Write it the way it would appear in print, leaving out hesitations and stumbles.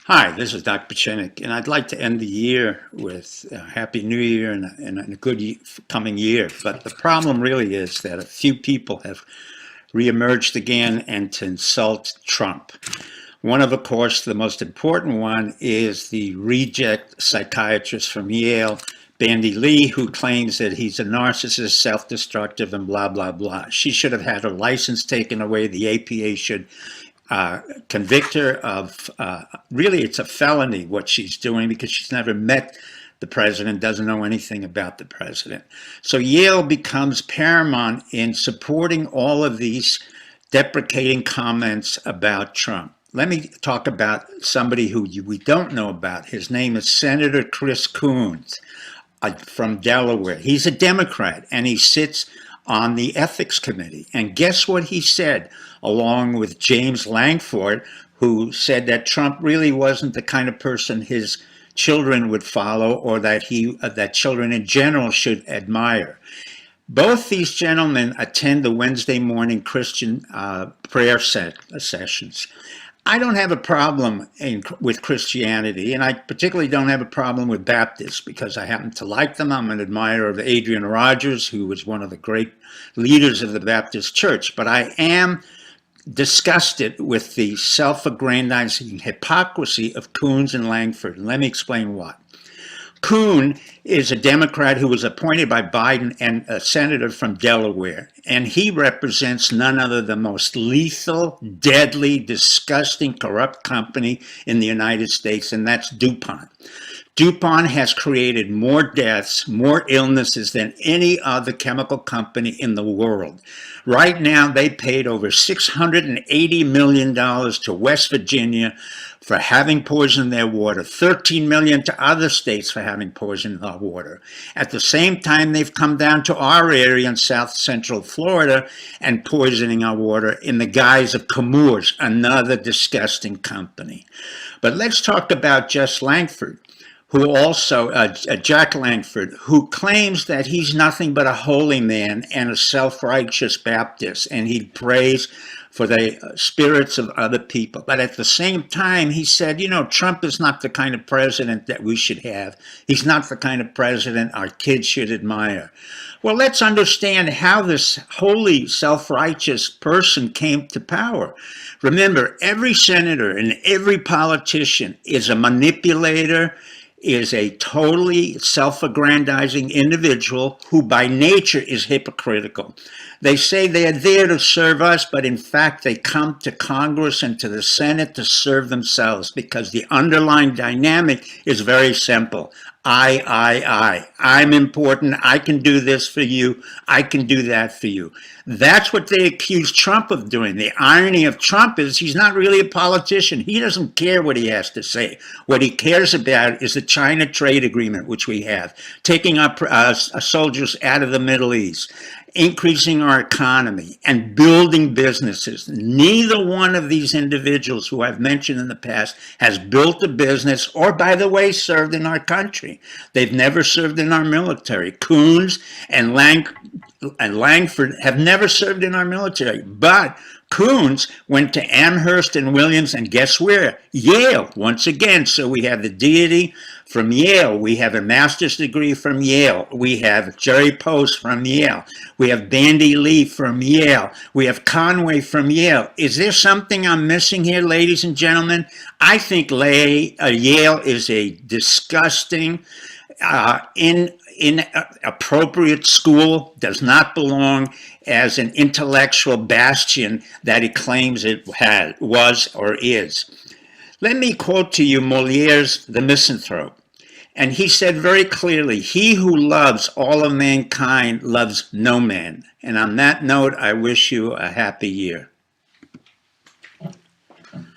Hi, this is Dr. Pieczenik, and I'd like to end the year with a Happy New Year and a good coming year. But the problem really is that a few people have reemerged again and to insult Trump. One of course, the most important one is the reject psychiatrist from Yale, Bandy Lee, who claims that he's a narcissist, self-destructive, and blah, blah, blah. She should have had her license taken away. The APA should convict her of, really it's a felony what she's doing because she's never met the president, doesn't know anything about the president. So Yale becomes paramount in supporting all of these deprecating comments about Trump. Let me talk about somebody who we don't know about. His name is Senator Chris Coons from Delaware. He's a Democrat and he sits on the ethics committee. And guess what he said, along with James Langford, who said that Trump really wasn't the kind of person his children would follow, or that that children in general should admire. Both these gentlemen attend the Wednesday morning Christian prayer sessions. I don't have a problem with Christianity, and I particularly don't have a problem with Baptists because I happen to like them. I'm an admirer of Adrian Rogers, who was one of the great leaders of the Baptist Church. But I am disgusted with the self-aggrandizing hypocrisy of Coons and Langford. And let me explain why. Coon is a Democrat who was appointed by Biden and a senator from Delaware. And he represents none other than the most lethal, deadly, disgusting, corrupt company in the United States, and that's DuPont. DuPont has created more deaths, more illnesses than any other chemical company in the world. Right now, they paid over $680 million to West Virginia for having poisoned their water, $13 million to other states for having poisoned our water. At the same time, they've come down to our area in South Central Florida and poisoning our water in the guise of Chemours, another disgusting company. But let's talk about Jess Langford, who also, Jack Langford, who claims that he's nothing but a holy man and a self-righteous Baptist, and he prays for the spirits of other people. But at the same time, he said, you know, Trump is not the kind of president that we should have. He's not the kind of president our kids should admire. Well, let's understand how this holy, self-righteous person came to power. Remember, every senator and every politician is a manipulator, is a totally self-aggrandizing individual who by nature is hypocritical. They say they are there to serve us, but in fact they come to Congress and to the Senate to serve themselves, because the underlying dynamic is very simple. I'm important. I can do this for you. I can do that for you. That's what they accuse Trump of doing. The irony of Trump is he's not really a politician. He doesn't care what he has to say. What he cares about is the China trade agreement, which we have, taking our soldiers out of the Middle East, increasing our economy, and building businesses. Neither one of these individuals who I've mentioned in the past has built a business or, by the way, served in our country. They've never served in our military. Coons and Langford have never served in our military, but Coons went to Amherst and Williams, and guess where? Yale, once again. So we have the deity from Yale. We have a master's degree from Yale. We have Jerry Post from Yale. We have Bandy Lee from Yale. We have Conway from Yale. Is there something I'm missing here, ladies and gentlemen? I think Yale is a disgusting, inappropriate school, does not belong as an intellectual bastion that it claims it was or is. Let me quote to you Moliere's The Misanthrope. And he said very clearly, he who loves all of mankind loves no man. And on that note, I wish you a happy year.